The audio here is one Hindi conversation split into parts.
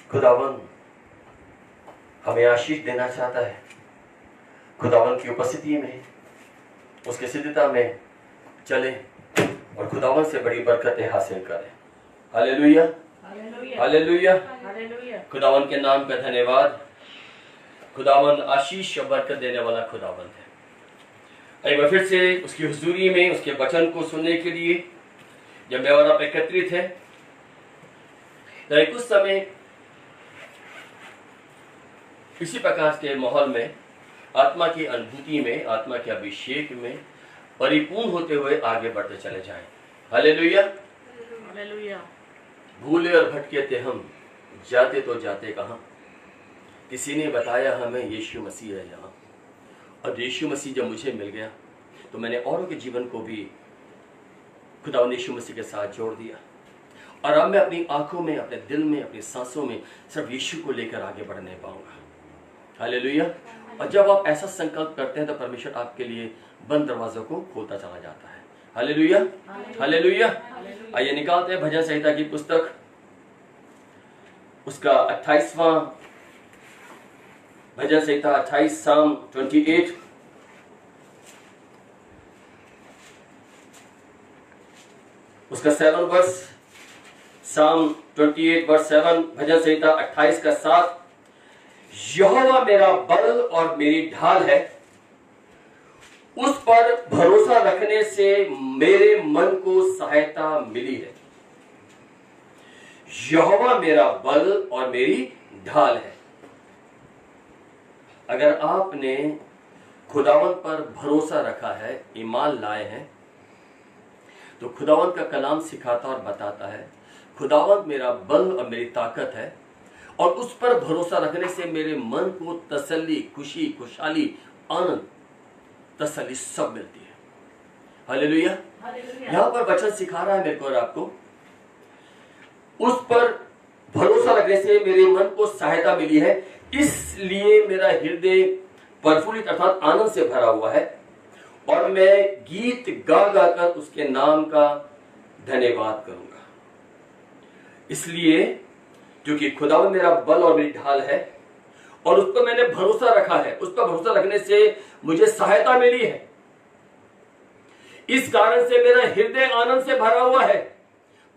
खुदावन हमें आशीष देना चाहता है। खुदावन की उपस्थिति में, उसकी सिद्धता में चले और खुदावन से बड़ी बरकतें हासिल करें। हालेलुया, हालेलुया, खुदावन के नाम का धन्यवाद। खुदावन आशीष और बरकत देने वाला खुदावन है। एक बार फिर से उसकी हुजूरी में उसके वचन को सुनने के लिए जब मैं और आप एकत्रित है, तो कुछ समय किसी प्रकार के माहौल में, आत्मा की अनुभूति में, आत्मा के अभिषेक में परिपूर्ण होते हुए आगे बढ़ते चले जाएं। Hallelujah, hallelujah. भूले और भटके थे हम, जाते तो जाते कहाँ, किसी ने बताया हमें यीशु मसीह है यहाँ। और यीशु मसीह जब मुझे मिल गया तो मैंने औरों के जीवन को भी खुदावंद यीशु मसीह के साथ जोड़ दिया। और अब मैं अपनी आंखों में, अपने दिल में, अपनी सांसों में सिर्फ यीशु को लेकर आगे बढ़ने पाऊंगा। हालेलुया। और जब आप ऐसा संकल्प करते हैं तो परमेश्वर आपके लिए बंद दरवाजों को खोलता चला जाता है। Hallelujah, hallelujah. आइए निकालते हैं भजन संहिता की पुस्तक, उसका 28वां भजन संहिता 28, साम 28। उसका 7 वर्ष, साम 28 वर्ष 7, भजन संहिता 28 का 7। यहोवा मेरा बल और मेरी ढाल है, उस पर भरोसा रखने से मेरे मन को सहायता मिली है। यहोवा मेरा बल और मेरी ढाल है। अगर आपने खुदावंत पर भरोसा रखा है, ईमान लाए हैं, तो खुदावंत का कलाम सिखाता और बताता है खुदावंत मेरा बल और मेरी ताकत है, और उस पर भरोसा रखने से मेरे मन को तसल्ली, खुशी, खुशहाली, आनंद, तसल्ली सब मिलती है। हालेलुया। यहां पर वचन सिखा रहा है मेरे को और आपको, उस पर भरोसा रखने से मेरे मन को सहायता मिली है, इसलिए मेरा हृदय प्रफुल्लित अर्थात आनंद से भरा हुआ है, और मैं गीत गा गा कर उसके नाम का धन्यवाद करूंगा। इसलिए क्योंकि खुदावंद मेरा बल और मेरी ढाल है, और उस पर मैंने भरोसा रखा है, उस पर भरोसा रखने से मुझे सहायता मिली है, इस कारण से मेरा हृदय आनंद से भरा हुआ है,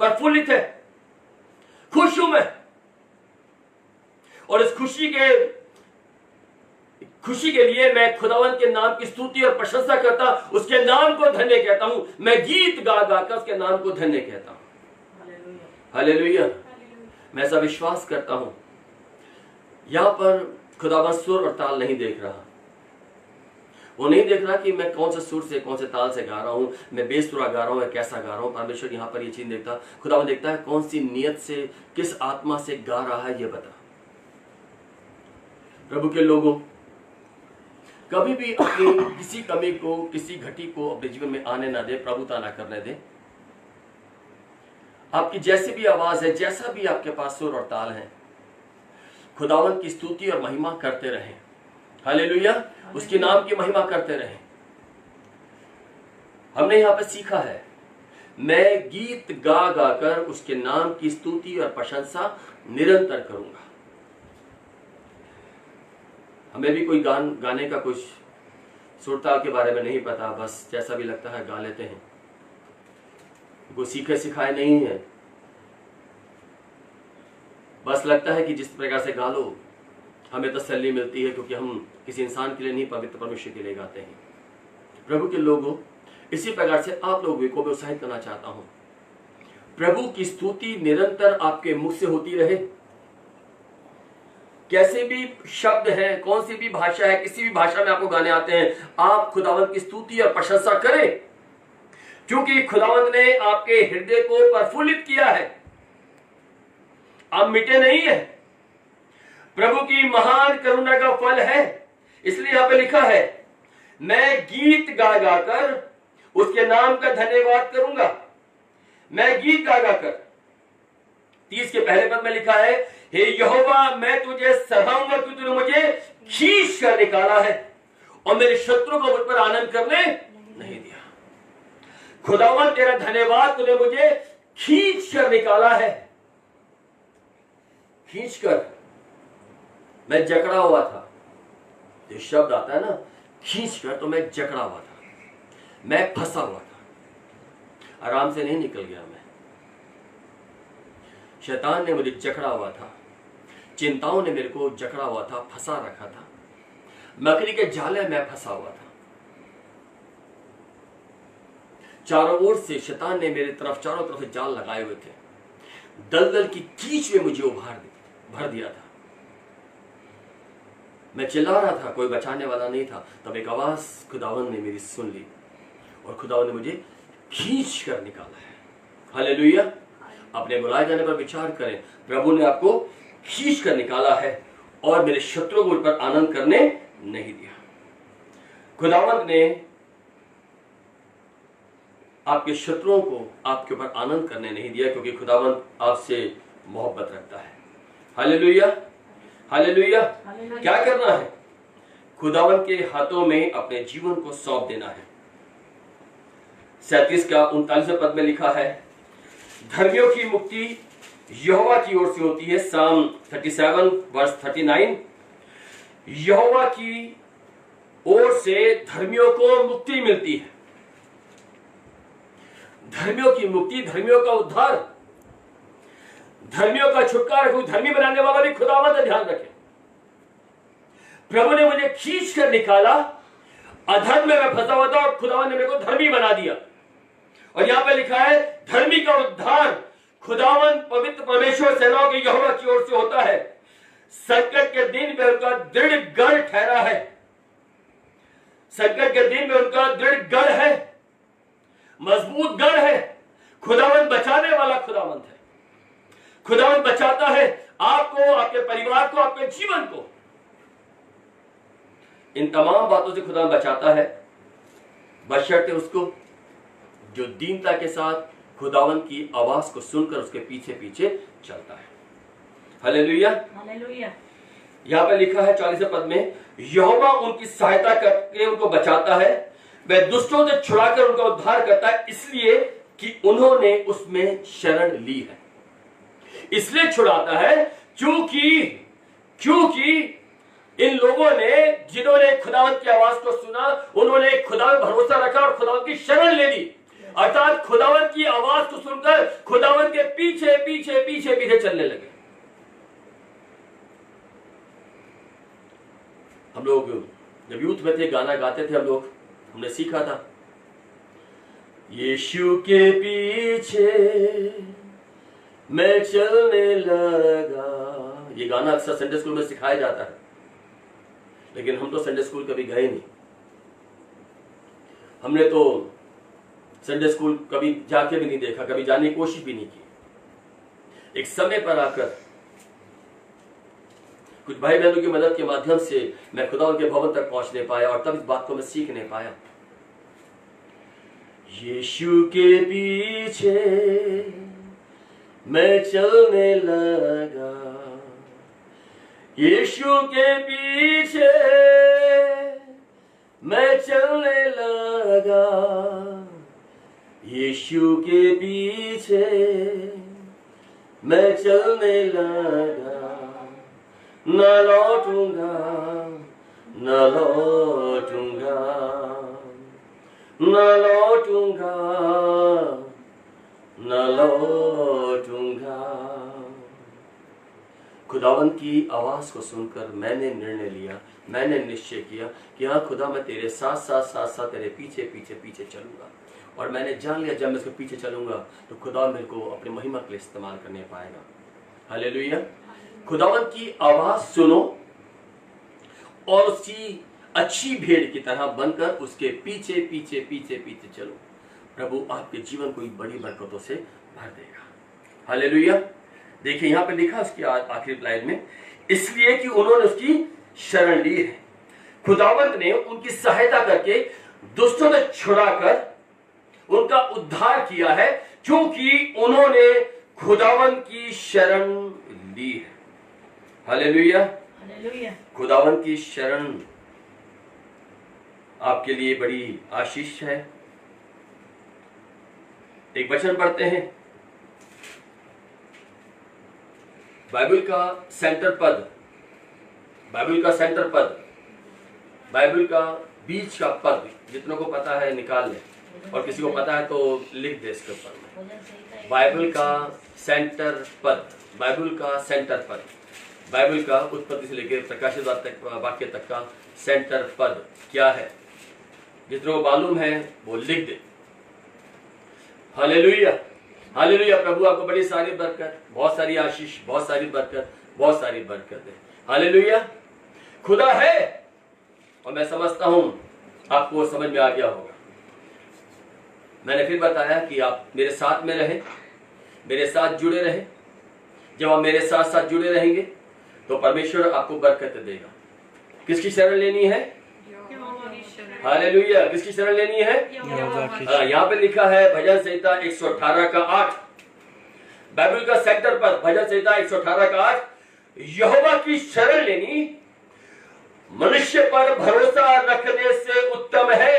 प्रफुल्लित है, खुश हूं मैं। और इस खुशी के लिए मैं खुदावंत के नाम की स्तुति और प्रशंसा करता, उसके नाम को धन्य कहता हूं। मैं गीत गा गा कर उसके नाम को धन्य कहता हूं। हालेलुया। मैं ऐसा विश्वास करता हूं, यहां पर खुदावंत सुर और ताल नहीं देख रहा। वो नहीं देख रहा कि मैं कौन से सुर से, कौन से ताल से गा रहा हूं, मैं बेसुरा गा रहा हूं या कैसा गा रहा हूं। परमेश्वर यहां पर ये चीज देखता, खुदावंत देखता है कौन सी नियत से, किस आत्मा से गा रहा है, ये बता। प्रभु के लोगों, कभी भी अपनी किसी कमी को, किसी घटी को अपने जीवन में आने ना दे, प्रभुता ना करने दे। आपकी जैसी भी आवाज है, जैसा भी आपके पास सुर और ताल है, खुदावंत की स्तुति और महिमा करते रहें। हालेलुया। उसके नाम की महिमा करते रहें। हमने यहां पर सीखा है, मैं गीत गा गा कर उसके नाम की स्तुति और प्रशंसा निरंतर करूंगा। हमें भी कोई गाने का कुछ सुरताल के बारे में नहीं पता, बस जैसा भी लगता है गा लेते हैं। कोई सीखे सिखाए नहीं है, बस लगता है कि जिस प्रकार से गा लो हमें तसल्ली मिलती है, क्योंकि हम किसी इंसान के लिए नहीं, पवित्र परमेश्वर के लिए गाते हैं। प्रभु के लोगों, इसी प्रकार से आप लोगों को भी उत्साहित करना चाहता हूं, प्रभु की स्तुति निरंतर आपके मुख से होती रहे। कैसे भी शब्द है, कौन सी भी भाषा है, किसी भी भाषा में आपको गाने आते हैं, आप खुदावंत की स्तुति और प्रशंसा करें, क्योंकि खुदावंत ने आपके हृदय को प्रफुल्लित किया है। आप मिटे नहीं है, प्रभु की महान करुणा का फल है। इसलिए यहां पे लिखा है, मैं गीत गा गा कर उसके नाम का धन्यवाद करूंगा। मैं गीत गा गा कर, 30 के पहले पद में लिखा है, हे यहोवा मैं तुझे सराहूंगा कि तूने मुझे खींच कर निकाला है और मेरे शत्रु को मुझ पर आनंद करने नहीं दिया। खुदावन तेरा धन्यवाद, तूने मुझे खींच कर निकाला है। खींचकर मैं जकड़ा हुआ था। ये शब्द आता है ना, खींचकर, तो मैं जकड़ा हुआ था, मैं फंसा हुआ था, आराम से नहीं निकल गया मैं। शैतान ने मुझे जकड़ा हुआ था, चिंताओं ने मेरे को जकड़ा हुआ था, फंसा रखा था, मकड़ी के जाले में फंसा हुआ था। चारों ओर से शैतान ने मेरे तरफ चारों तरफ से जाल लगाए हुए थे, दलदल की कीच में मुझे भर दिया था। मैं चिल्ला रहा था, कोई बचाने वाला नहीं था। तब एक आवाज खुदावन ने मेरी सुन ली और खुदावन ने मुझे खींच कर निकाला है। हालेलुया। अपने बुलाए जाने पर विचार करें, प्रभु ने आपको खींच कर निकाला है और मेरे शत्रुओं को उन पर आनंद करने नहीं दिया। खुदावंत ने आपके शत्रुओं को आपके ऊपर आनंद करने नहीं दिया, क्योंकि खुदावंत आपसे मोहब्बत रखता है। Hallelujah, hallelujah. क्या करना है? खुदावंत के हाथों में अपने जीवन को सौंप देना है। 37 का 39 पद में लिखा है, धर्मियों की मुक्ति यहोवा की ओर से होती है। साम 37 वर्स 39, यहोवा की ओर से धर्मियों को मुक्ति मिलती है। धर्मियों की मुक्ति, धर्मियों का उद्धार, धर्मियों का छुटकारा। धर्मी बनाने वाला भी खुदावंत का ध्यान रखे। प्रभु ने मुझे खींच कर निकाला, अधर्म में मैं फंसा हुआ था और खुदावंत ने मेरे को धर्मी बना दिया। और यहां पे लिखा है, धर्मी का उद्धार खुदावंत पवित्र परमेश्वर सेनाओं के यहोवा की ओर से होता है। संकट के दिन में उनका दृढ़ गढ़ ठहरा है। संकट के दिन में उनका दृढ़ गढ़ है, मजबूत गढ़ है। खुदावंत बचाने वाला खुदावंत है। खुदावंत बचाता है आपको, आपके परिवार को, आपके जीवन को। इन तमाम बातों से खुदावंत बचाता है, बशर्ते उसको जो दीनता के साथ खुदावंत की आवाज को सुनकर उसके पीछे पीछे चलता है। Hallelujah, hallelujah. यहां पर लिखा है 40 पद में, यहोवा उनकी सहायता करके उनको बचाता है, वह दुष्टों से छुड़ाकर उनका उद्धार करता है, इसलिए कि उन्होंने उसमें शरण ली है। इसलिए छुड़ाता है क्योंकि इन लोगों ने, जिन्होंने खुदावंत की आवाज को सुना, उन्होंने खुदावंत भरोसा रखा और खुदावंत की शरण ले ली। अर्थात खुदावंत की आवाज को सुनकर खुदावंत के पीछे पीछे पीछे पीछे चलने लगे। हम लोग जब यूथ में थे, गाना गाते थे हम लोग, हमने सीखा था, यीशु के पीछे मैं चलने लगा। ये गाना अक्सर संडे स्कूल में सिखाया जाता है, लेकिन हम तो संडे स्कूल कभी गए नहीं। हमने तो संडे स्कूल कभी जाके भी नहीं देखा, कभी जाने की कोशिश भी नहीं की। एक समय पर आकर कुछ भाई बहनों की मदद के माध्यम से मैं खुदा के भवन तक पहुंचने पाया और तब इस बात को मैं सीखने पाया। यीशु के पीछे मैं चलने लगा, यीशु के पीछे मैं चलने लगा, यीशु के पीछे मैं चलने लगा, न लौटूंगा, न लौटूंगा, न लौटूंगा, न लौटूंगा। खुदावंत की आवाज को सुनकर मैंने निर्णय लिया, मैंने निश्चय किया कि हाँ खुदा, मैं तेरे साथ साथ साथ साथ तेरे पीछे पीछे पीछे चलूंगा। और मैंने जान लिया, जब मैं उसके पीछे चलूंगा तो खुदा मेरे को अपनी महिमा के लिए इस्तेमाल करने पाएगा। हालेलुया। खुदावंत की आवाज सुनो और उसकी अच्छी भेड़ की तरह बनकर उसके पीछे पीछे पीछे पीछे चलो। प्रभु आपके जीवन को बड़ी बरकतों से भर देगा। हालेलुया। देखिए यहां पे लिखा उसकी आखिरी लाइन में, इसलिए कि उन्होंने उसकी शरण ली है। खुदावंत ने उनकी सहायता करके दुष्टों से छुड़ाकर उनका उद्धार किया है, क्योंकि उन्होंने खुदावंत की शरण ली है। Hallelujah, hallelujah. खुदावंत की शरण आपके लिए बड़ी आशीष है। एक वचन पढ़ते हैं, बाइबल का सेंटर पद, बाइबल का सेंटर पद, बाइबल का बीच का पद, जितनों को पता है निकाल ले, और किसी को पता है तो लिख दे इसके ऊपर में। बाइबल का सेंटर पद, बाइबल का सेंटर पद, बाइबल का उत्पत्ति से लेकर प्रकाशित वाक्य तक का सेंटर पद क्या है, जितनों को मालूम है वो लिख दे। Hallelujah, hallelujah. प्रभु आपको बड़ी सारी बरकत, बहुत सारी आशीष, बहुत सारी बरकत, बहुत सारी बरकत है। हालेलुया। खुदा है, और मैं समझता हूं आपको समझ में आ गया होगा। मैंने फिर बताया कि आप मेरे साथ में रहें, मेरे साथ जुड़े रहें। जब आप मेरे साथ साथ जुड़े रहेंगे तो परमेश्वर आपको बरकत देगा। किसकी शरण लेनी है? हालेलुया। किसकी शरण लेनी है? यहाँ पे लिखा है भजन संहिता 118 का 8, बाइबल का सेंटर पर भजन संहिता 118 का 8, यहोवा की शरण लेनी मनुष्य पर भरोसा रखने से उत्तम है।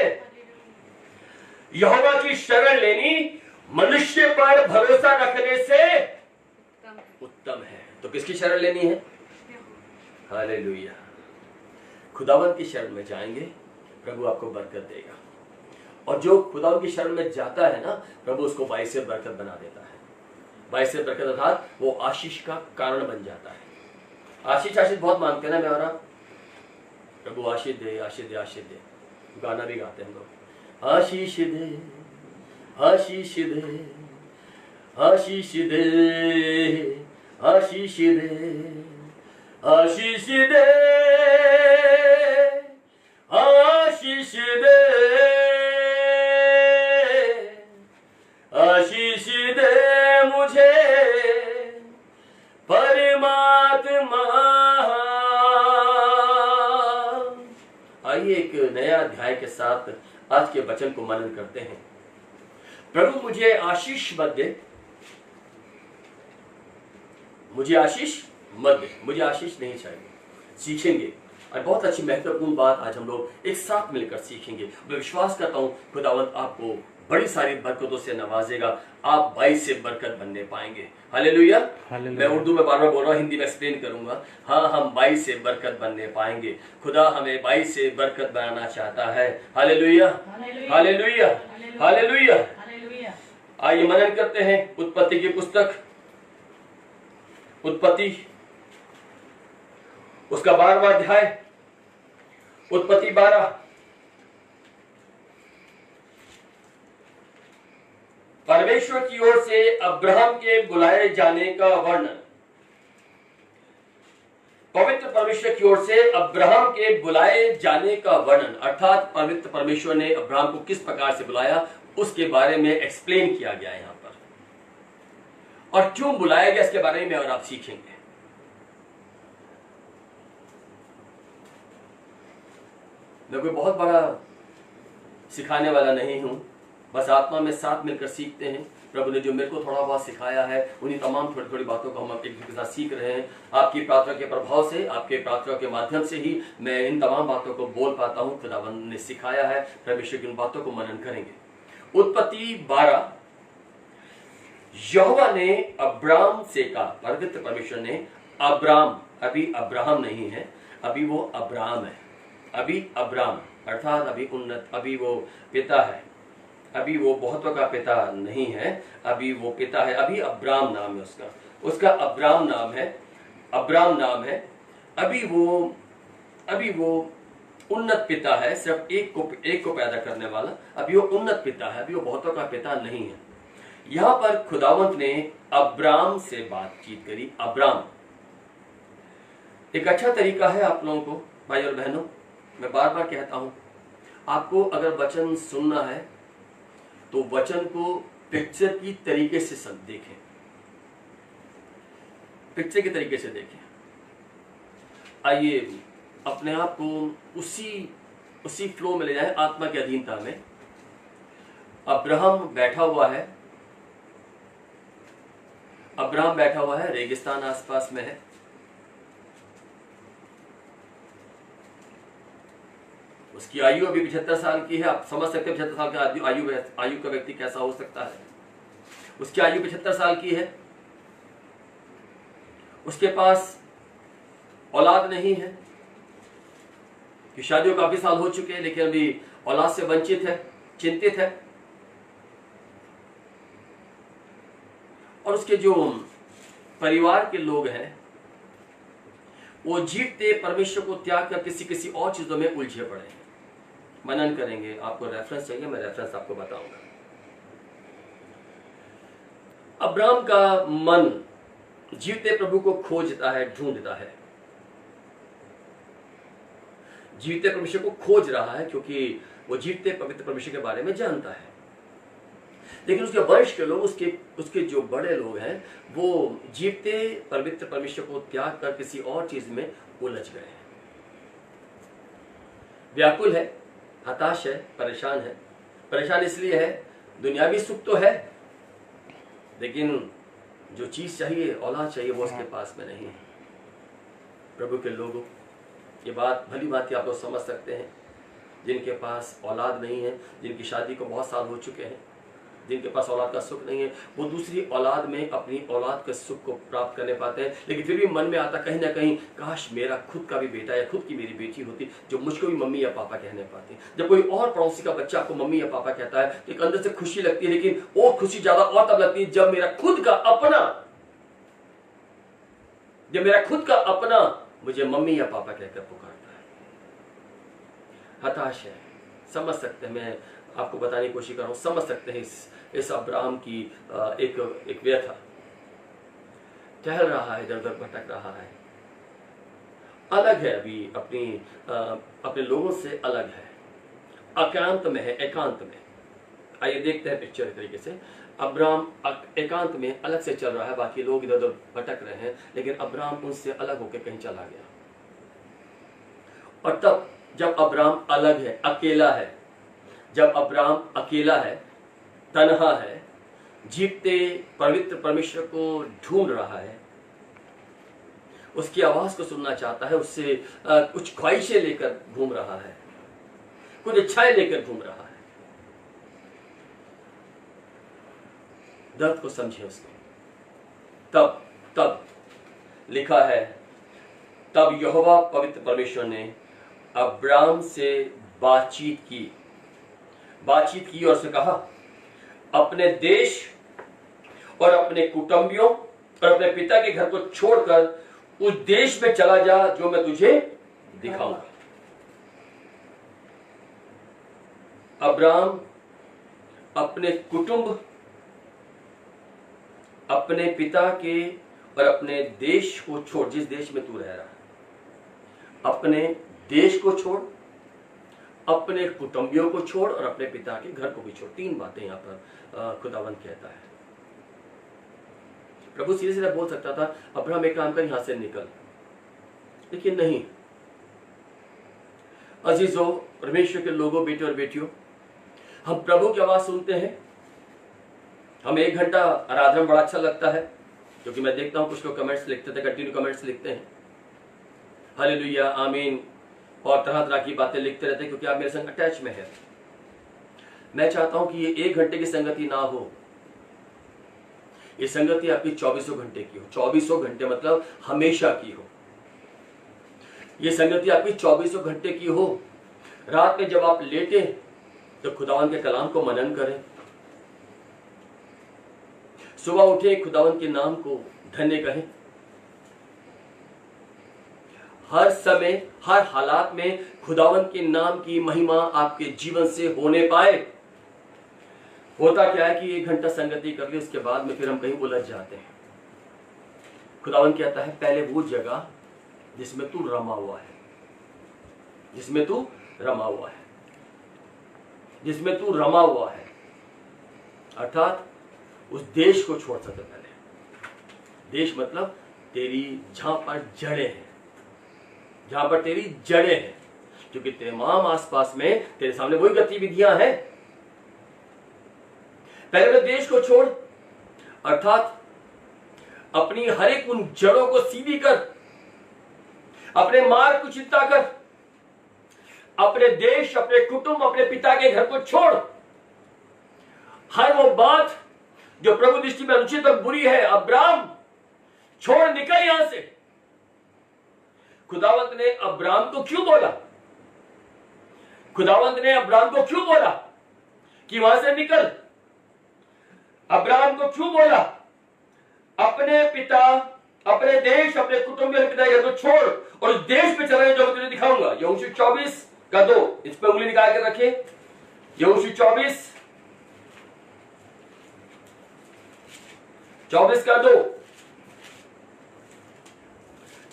यहोवा की शरण लेनी मनुष्य पर भरोसा रखने से उत्तम है। तो किसकी शरण लेनी है? हालेलुया। खुदावंत की शरण में जाएंगे, प्रभु आपको बरकत देगा। और जो खुदावंत की शरण में जाता है ना, प्रभु उसको बाईस से बरकत बना देता है। बाईस से बरकत अर्थात वो आशीष का कारण बन जाता है। आशीष आशीष बहुत मांगते हैं ना, मैं और आप, प्रभु आशीष दे, आशीष दे, आशीष दे। गाना भी गाते हैं हम लोग, आशीष दे, आशीष दे, आशीष दे, आशीष दे, आशीष दे, आशीष दे, आशीष दे मुझे परमात्मा। आइए एक नया अध्याय के साथ आज के वचन को मनन करते हैं। प्रभु मुझे आशीष मत दे, मुझे आशीष मत दे, मुझे आशीष नहीं चाहिए। सीखेंगे, और बहुत अच्छी महत्वपूर्ण बात आज हम लोग एक साथ मिलकर सीखेंगे। मैं विश्वास करता हूं खुदावंत आपको बड़ी सारी बरकतों से नवाजेगा। आप 22 से बरकत बनने पाएंगे। हालेलुया। मैं उर्दू में बार बार बोल रहा हूँ, हिंदी में एक्सप्लेन करूंगा। हाँ, हम 22 से बरकत बनने पाएंगे। खुदा हमें 22 से बरकत बनाना चाहता है। Hallelujah, hallelujah, hallelujah. आइए मनन करते हैं उत्पत्ति की पुस्तक, उत्पत्ति उसका 12वां अध्याय, उत्पत्ति 12। परमेश्वर की ओर से अब्राहम के बुलाए जाने का वर्णन। पवित्र परमेश्वर की ओर से अब्राहम के बुलाए जाने का वर्णन, अर्थात पवित्र परमेश्वर ने अब्राहम को किस प्रकार से बुलाया उसके बारे में एक्सप्लेन किया गया यहां पर, और क्यों बुलाया गया इसके बारे में और आप सीखेंगे। मैं कोई बहुत बड़ा सिखाने वाला नहीं हूं, बस आत्मा में साथ मिलकर सीखते हैं। प्रभु ने जो मेरे को थोड़ा बहुत सिखाया है, उन्हीं तमाम थोड़ी थोड़ी बातों को हम एक दूसरे के साथ सीख रहे हैं। आपकी प्रार्थना के प्रभाव से, आपके प्रार्थना के माध्यम से ही मैं इन तमाम बातों को बोल पाता हूँ। खुदावंद ने सिखाया है, परमेश्वर की उन बातों को मनन करेंगे। उत्पत्ति 12, यहोवा ने अब्राम से कहा, पवित्र परमेश्वर ने अब्राम, अभी अब्राहम नहीं है, अभी वो अब्राम है, अभी अब्राम अर्थात अभी उन्नत, अभी वो पिता है, अभी वो बहुतों का पिता नहीं है, अभी वो पिता है। अभी अब्राम नाम है उसका, उसका अब्राम नाम है, अब्राम नाम है। अभी वो उन्नत पिता है, सिर्फ एक को पैदा करने वाला। अभी वो उन्नत पिता है, अभी वो बहुतों का पिता नहीं है। यहां पर खुदावंत ने अब्राम से बातचीत करी। अब्राम एक अच्छा तरीका है आप लोगों को, भाई और बहनों, मैं बार बार कहता हूं, आपको अगर वचन सुनना है तो वचन को पिक्चर की तरीके से देखें, पिक्चर के तरीके से देखें। आइए अपने आप को उसी फ्लो में ले जाएं, आत्मा की अधीनता में। अब्राहम बैठा हुआ है, अब्राहम बैठा हुआ है, रेगिस्तान आसपास में है। उसकी आयु अभी 75 साल की है। आप समझ सकते हैं 75 साल का आयु का व्यक्ति कैसा हो सकता है। उसकी आयु 75 साल की है। उसके पास औलाद नहीं है, कि शादियों काफी साल हो चुके हैं लेकिन अभी औलाद से वंचित है, चिंतित है। और उसके जो परिवार के लोग हैं वो जीवते परमेश्वर को त्याग कर किसी और चीजों में उलझे पड़े हैं। मनन करेंगे, आपको रेफरेंस चाहिए, मैं रेफरेंस आपको बताऊंगा। अब्राहम का मन जीवते प्रभु को खोजता है, ढूंढता है, जीवते परमेश्वर को खोज रहा है, क्योंकि वो जीवते पवित्र परमेश्वर के बारे में जानता है। लेकिन उसके वंश के लोग, उसके जो बड़े लोग हैं, वो जीवते पवित्र परमेश्वर को त्याग कर किसी और चीज में उलझ गए हैं। व्याकुल है, हताश है, परेशान है। परेशान इसलिए है, दुनियावी सुख तो है लेकिन जो चीज चाहिए, औलाद चाहिए, वो उसके पास में नहीं है। प्रभु के लोगों, ये बात भली बात आप लोग समझ सकते हैं, जिनके पास औलाद नहीं है, जिनकी शादी को बहुत साल हो चुके हैं, जिनके पास औलाद का सुख नहीं है, वो दूसरी औलाद में अपनी औलाद के सुख को प्राप्त करने पाते हैं। लेकिन फिर भी मन में आता कहीं ना कहीं, काश मेरा खुद का भी बेटा या खुद की मेरी बेटी होती जो मुझको भी मम्मी या पापा कहने पाती। जब कोई और पड़ोसी का बच्चा आपको मम्मी या पापा कहता है तो एक अंदर से खुशी लगती है, लेकिन वो खुशी ज्यादा और तब लगती है जब मेरा खुद का अपना मुझे मम्मी या पापा कहकर पुकारता है। हताश है, समझ सकते हैं, मैं आपको बताने की कोशिश कर रहा हूं, समझ सकते हैं इस अब्राहम की एक व्यथा। टहल रहा है, इधर उधर भटक रहा है, अलग है, अभी अपने लोगों से अलग है, एकांत में है, एकांत में। आइए देखते हैं पिक्चर इस तरीके से। अब्राहम एकांत में अलग से चल रहा है, बाकी लोग इधर उधर भटक रहे हैं, लेकिन अब्राहम उनसे अलग होकर कहीं चला गया। और तब जब अब्राहम अलग है, अकेला है, जब अब्राहम अकेला है, तन्हा है, जीवते पवित्र परमेश्वर को ढूंढ रहा है, उसकी आवाज को सुनना चाहता है, उससे कुछ ख्वाहिशें लेकर घूम रहा है, कुछ इच्छाएं लेकर घूम रहा है। दर्द को समझे उसको। तब लिखा है, तब यहोवा पवित्र परमेश्वर ने अब्राम से बातचीत की और उसने कहा, अपने देश और अपने कुटुंबियों और अपने पिता के घर को छोड़कर उस देश में चला जा जो मैं तुझे दिखाऊंगा। अब्राम अपने कुटुंब, अपने पिता के और अपने देश को छोड़, जिस देश में तू रह रहा है, अपने देश को छोड़, अपने कुटुंबियों को छोड़ और अपने पिता के घर को भी छोड़। 3 बातें यहां पर खुदावंद कहता है। प्रभु सीधे सीधे बोल सकता था, अब्राहम एक काम कर, यहां से निकल, लेकिन नहीं। अजीजों, परमेश्वर के लोगों, बेटे और बेटियों, हम प्रभु की आवाज सुनते हैं, हमें 1 घंटा आराधना बड़ा अच्छा लगता है, क्योंकि मैं देखता हूं कुछ लोग कमेंट्स लिखते थे, कंटिन्यू कमेंट्स लिखते हैं, हालेलुया, आमीन, और तरह तरह की बातें लिखते रहते हैं, क्योंकि आप मेरे संग अटैच में है। मैं चाहता हूं कि ये 1 घंटे की संगति ना हो, ये संगति आपकी 24 घंटे की हो। 24 घंटे मतलब हमेशा की हो। ये संगति आपकी 24 घंटे की हो। रात में जब आप लेटे तो खुदावन के कलाम को मनन करें, सुबह उठे खुदावन के नाम को धन्य कहें, हर समय हर हालात में खुदावन के नाम की महिमा आपके जीवन से होने पाए। होता क्या है कि 1 घंटा संगति कर ली, उसके बाद में फिर हम कहीं उलझ जाते हैं। खुदावन कहता है, पहले वो जगह जिसमें तू रमा हुआ है, जिसमें तू रमा हुआ है, जिसमें तू रमा हुआ है, अर्थात उस देश को छोड़ सकते पहले। देश मतलब तेरी जहां पर जड़ें हैं, जहां पर तेरी जड़ें हैं, क्योंकि तमाम आसपास में तेरे सामने वही गतिविधियां हैं। पहले तो देश को छोड़, अर्थात अपनी हर एक उन जड़ों को सीधी कर, अपने मार्ग को चिंता कर, अपने देश, अपने कुटुंब, अपने पिता के घर को छोड़। हर वो बात जो प्रभु दृष्टि में अनुचित और बुरी है, अब्राम छोड़, निकल यहां से। खुदावंत ने अब्राम को क्यों बोला? खुदावंत ने अब्राम को क्यों बोला कि वहां से निकल? अब्राम को क्यों बोला अपने पिता, अपने देश, अपने कुटुंब के पिता घर को छोड़ और उस देश पे चला जो मैं तुझे दिखाऊंगा? यहोशू 24:2 इस पे उंगली निकाल के रखे। यहोशू 24:2।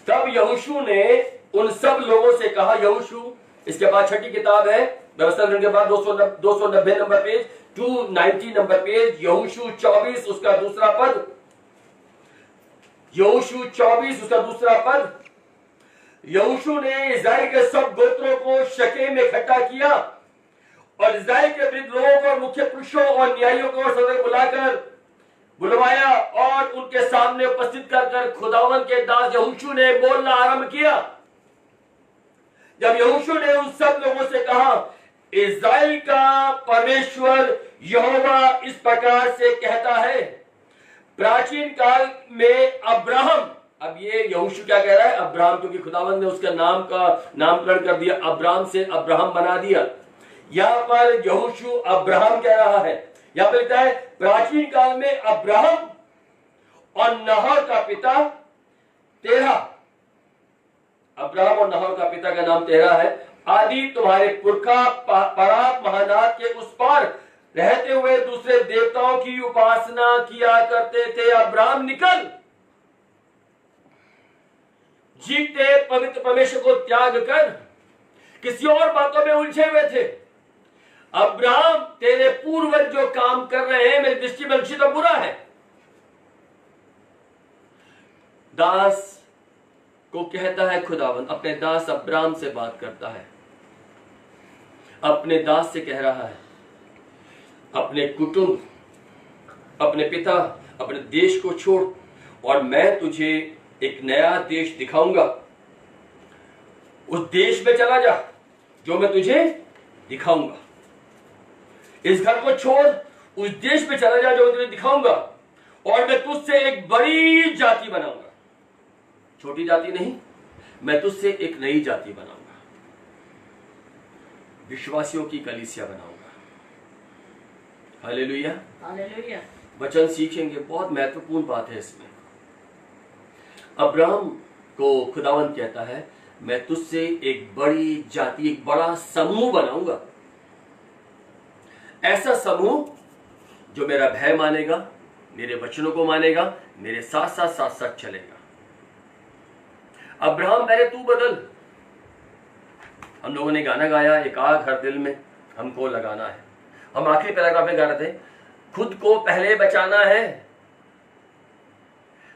तब यहोशू ने उन सब लोगों से कहा, यहोशू इसके बाद छठी किताब है व्यवस्था ग्रंथ के बाद 290 नंबर पेज, 290 नंबर पेज, यहोशू 24 उसका दूसरा पद। यहोशू 24 उसका दूसरा पद। यहोशू ने इस्राएल के सब गोत्रों को शकेम में इकट्ठा किया और इस्राएल के वृद्ध लोगों को, मुख्य पुरुषों और न्यायियों को सदन बुलाकर बुलवाया और उनके सामने उपस्थित कर खुदावन के दास यहोशू ने बोलना आरंभ किया। जब यहोशू ने उन सब लोगों से कहा, इस्राएल का परमेश्वर यहोवा इस प्रकार से कहता है, प्राचीन काल में अब्राहम, अब ये यहोशू क्या कह रहा है? अब्राहम, क्योंकि खुदावंद ने उसका नाम का नामकरण कर दिया, अब्राम से अब्राहम बना दिया। यहां पर यहोशू अब्राहम कह रहा है। यहां पर लिखा है प्राचीन काल में अब्राहम और नहर का पिता तेरह। अब्राहम और नहर का पिता का नाम तेरह है। आदि तुम्हारे पुरखा परात महानाद के उस पार रहते हुए दूसरे देवताओं की उपासना किया करते थे। अब्राहम निकल, जीते पवित्र परमेश्वर को त्याग कर किसी और बातों में उलझे हुए थे। अब्राहम, तेरे पूर्वज जो काम कर रहे हैं मेरी दृष्टि में अच्छी तो बुरा है। दास को कहता है खुदावंद, अपने दास अब्राहम से बात करता है, अपने दास से कह रहा है, अपने कुटुंब, अपने पिता, अपने देश को छोड़ और मैं तुझे एक नया देश दिखाऊंगा। उस देश में चला जा जो मैं तुझे दिखाऊंगा। इस घर को छोड़ उस देश में चला जा जो मैं तुझे दिखाऊंगा और मैं तुझसे एक बड़ी जाति बनाऊंगा। छोटी जाति नहीं, मैं तुझसे एक नई जाति बनाऊंगा, विश्वासियों की कलीसिया बनाऊंगा। Hallelujah, hallelujah. वचन सीखेंगे, बहुत महत्वपूर्ण बात है इसमें। अब्राहम को खुदावंद कहता है, मैं तुझसे एक बड़ी जाति, एक बड़ा समूह बनाऊंगा। ऐसा समूह जो मेरा भय मानेगा, मेरे वचनों को मानेगा, मेरे साथ साथ साथ साथ चलेगा। अब्राहम पहले तू बदल। हम लोगों ने गाना गाया, एक आग हर दिल में हमको लगाना है। हम आखिरी पैराग्राफ में गा रहे थे, खुद को पहले बचाना है,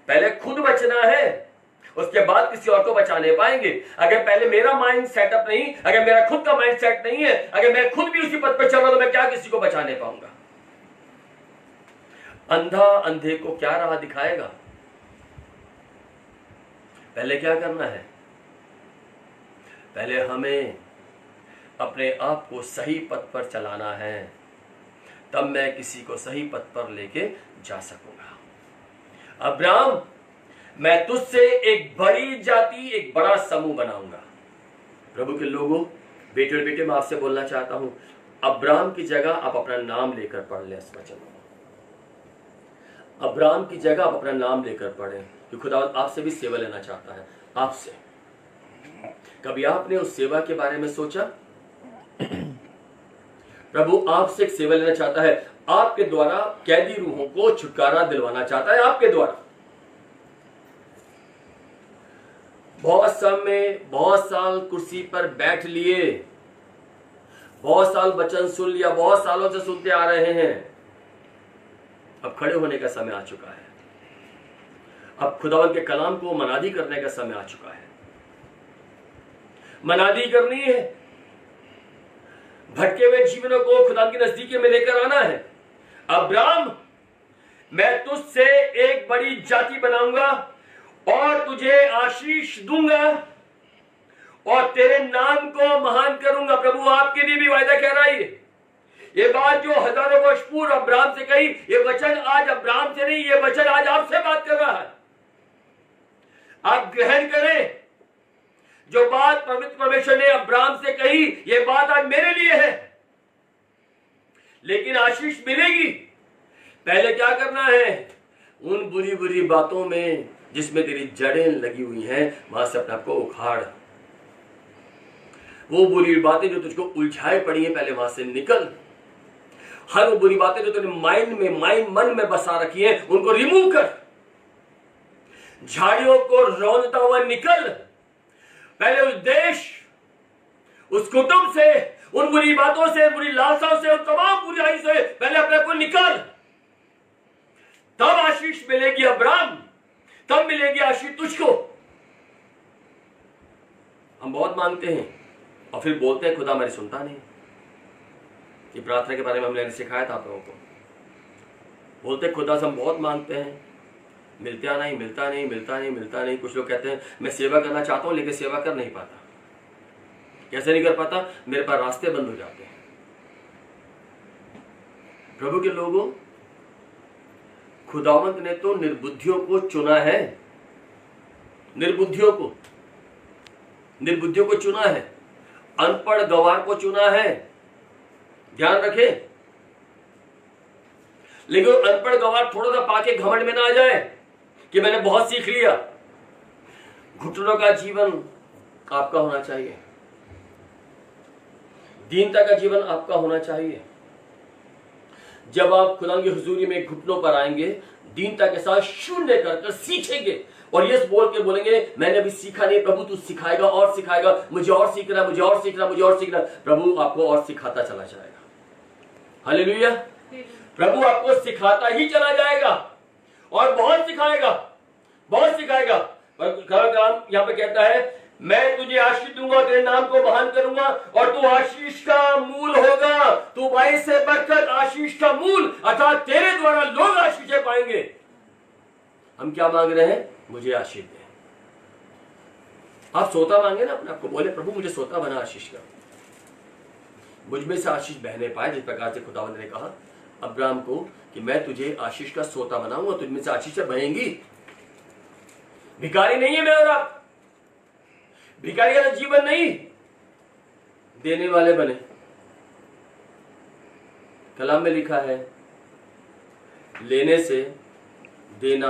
पहले खुद बचना है, उसके बाद किसी और को बचाने पाएंगे। अगर पहले मेरा माइंड सेटअप नहीं, अगर मेरा खुद का माइंड सेट नहीं है, अगर मैं खुद भी उसी पद पर चल रहा तो मैं क्या किसी को बचाने पाऊंगा? अंधा अंधे को क्या राह दिखाएगा? पहले क्या करना है? पहले हमें अपने आप को सही पथ पर चलाना है, तब मैं किसी को सही पथ पर लेके जा सकूंगा। अब्राहम, मैं तुझसे एक बड़ी जाति, एक बड़ा समूह बनाऊंगा। प्रभु के लोगों, बेटे और बेटे, मैं आपसे बोलना चाहता हूं, अब्राहम की जगह आप अपना नाम लेकर पढ़ लें इस वचन को। अब्राहम की जगह आप अपना नाम लेकर पढ़ें, कि खुदा आपसे भी सेवा लेना चाहता है। आपसे कभी आपने उस सेवा के बारे में सोचा? प्रभु आपसे एक सेवा लेना चाहता है, आपके द्वारा कैदी रूहों को छुटकारा दिलवाना चाहता है। आपके द्वारा बहुत समय, बहुत साल कुर्सी पर बैठ लिए, बहुत साल वचन सुन लिया, बहुत सालों से सुनते आ रहे हैं, अब खड़े होने का समय आ चुका है। अब खुदावंद के कलाम को मनादी करने का समय आ चुका है। मनादी करनी है, भटके हुए जीवनों को खुदा के नजदीक में लेकर आना है। अब्राहम, मैं तुझसे एक बड़ी जाति बनाऊंगा और तुझे आशीष दूंगा और तेरे नाम को महान करूंगा। प्रभु आपके लिए भी वायदा कह रहा है। ये बात जो हजारों वर्ष पूर्व अब्राहम से कही, ये वचन आज अब्राहम से नहीं, ये वचन आज आपसे बात कर रहा है। आप ग्रहण करें, जो बात पवित्र परमेश्वर ने अब्राहम से कही, ये बात आज मेरे लिए है। लेकिन आशीष मिलेगी, पहले क्या करना है? उन बुरी बुरी बातों में जिसमें तेरी जड़ें लगी हुई हैं, वहां से अपने आप को उखाड़। वो बुरी बातें जो तुझको उलझाए पड़ी हैं, पहले वहां से निकल। हर वो बुरी बातें जो तेरे मन में बसा रखी हैं, उनको रिमूव कर। झाड़ियों को रौंदता हुआ निकल। पहले उस देश, उस कुटुंब से, उन बुरी बातों से, बुरी लालसाओं से, उन तमाम बुराई से पहले अपने को निकल। तब आशीष मिलेगी अब्राहम, तब मिलेगी आशीष तुझको। हम बहुत मांगते हैं और फिर बोलते हैं खुदा मेरी सुनता नहीं। ये प्रार्थना के बारे में हमने सिखाया था आप लोगों को। बोलते खुदा से हम बहुत मांगते हैं, मिलता नहीं। कुछ लोग कहते हैं मैं सेवा करना चाहता हूं लेकिन सेवा कर नहीं पाता। कैसे नहीं कर पाता? मेरे पास रास्ते बंद हो जाते हैं। प्रभु के लोगों, खुदावंत ने तो निर्बुद्धियों को चुना है, निर्बुद्धियों को चुना है, अनपढ़ गवार को चुना है। ध्यान रखें। लेकिन अनपढ़ गवार थोड़ा सा पाके घमंड में ना आ जाए कि मैंने बहुत सीख लिया। घुटनों का जीवन आपका होना चाहिए, दीनता का जीवन आपका होना चाहिए। जब आप खुदा की हुजूरी में घुटनों पर आएंगे, दीनता के साथ शून्य कर सीखेंगे और यस बोल के बोलेंगे मैंने अभी सीखा नहीं, प्रभु तू सिखाएगा और सिखाएगा, मुझे और सीखना, मुझे और सीखना। प्रभु आपको और सिखाता चला जाएगा। हालेलुया। प्रभु आपको सिखाता ही चला जाएगा और बहुत सिखाएगा। पर यहां पे कहता है मैं तुझे आशीष दूंगा, तेरे नाम को महान करूंगा और तू आशीष का मूल होगा। तू भाई से बरकत, आशीष का मूल, अर्थात तेरे द्वारा लोग आशीषें पाएंगे। हम क्या मांग रहे हैं? मुझे आशीष दे। आप सोता मांगे ना, अपने आपको बोले प्रभु मुझे सोता बना आशीष का, मुझ में से आशीष बहने पाए। जिस प्रकार से खुदावंद ने कहा अब्राहम को कि मैं तुझे आशीष का सोता बनाऊंगा, तुझ में से आशीषें बहेंगी। भिखारी नहीं है मैं और आप, भिखारी का जीवन नहीं, देने वाले बने। कलाम में लिखा है लेने से देना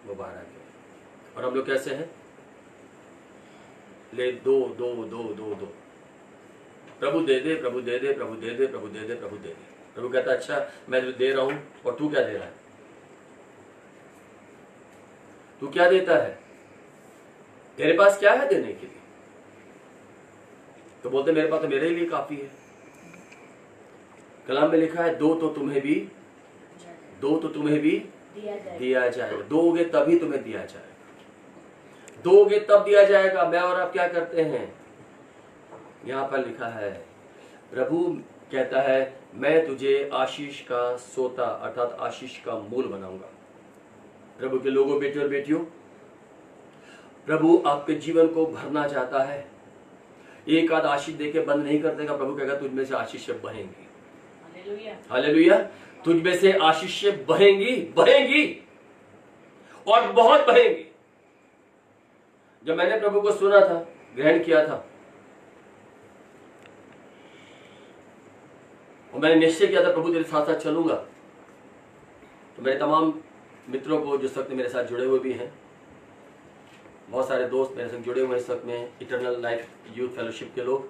मुबारक है। और हम लोग कैसे हैं? ले दो। प्रभु दे दे, प्रभु दे दे, प्रभु दे दे, प्रभु दे दे, प्रभु दे दे। प्रभु कहता अच्छा मैं तुझे दे रहा हूं और तू क्या दे रहा है? तू क्या देता है? तेरे पास क्या है देने के लिए? तो बोलते मेरे पास तो मेरे लिए काफी है। कलाम में लिखा है दो तो तुम्हें भी दिया जाएगा। दोगे तभी तुम्हें दिया जाएगा, दोगे तब दिया जाएगा। मैं और आप क्या करते हैं? यहां पर लिखा है प्रभु कहता है मैं तुझे आशीष का सोता अर्थात आशीष का मूल बनाऊंगा। प्रभु के लोगों, बेटियों और बेटियों, प्रभु आपके जीवन को भरना चाहता है। एक आध आशीष देके बंद नहीं कर देगा। प्रभु कहेगा तुझ में से आशीषें बहेंगी। हालेलुया। तुझ में से आशीषें बहेंगी और बहुत बहेंगी। जब मैंने प्रभु को सुना था, ग्रहण किया था और मैंने निश्चय किया था प्रभु तेरे साथ साथ चलूंगा, तो मेरे तमाम मित्रों को जो इस वक्त मेरे साथ जुड़े हुए भी हैं, बहुत सारे दोस्त मेरे संग जुड़े हुए हैं इस वक्त में, इटर्नल लाइफ यूथ फेलोशिप के लोग,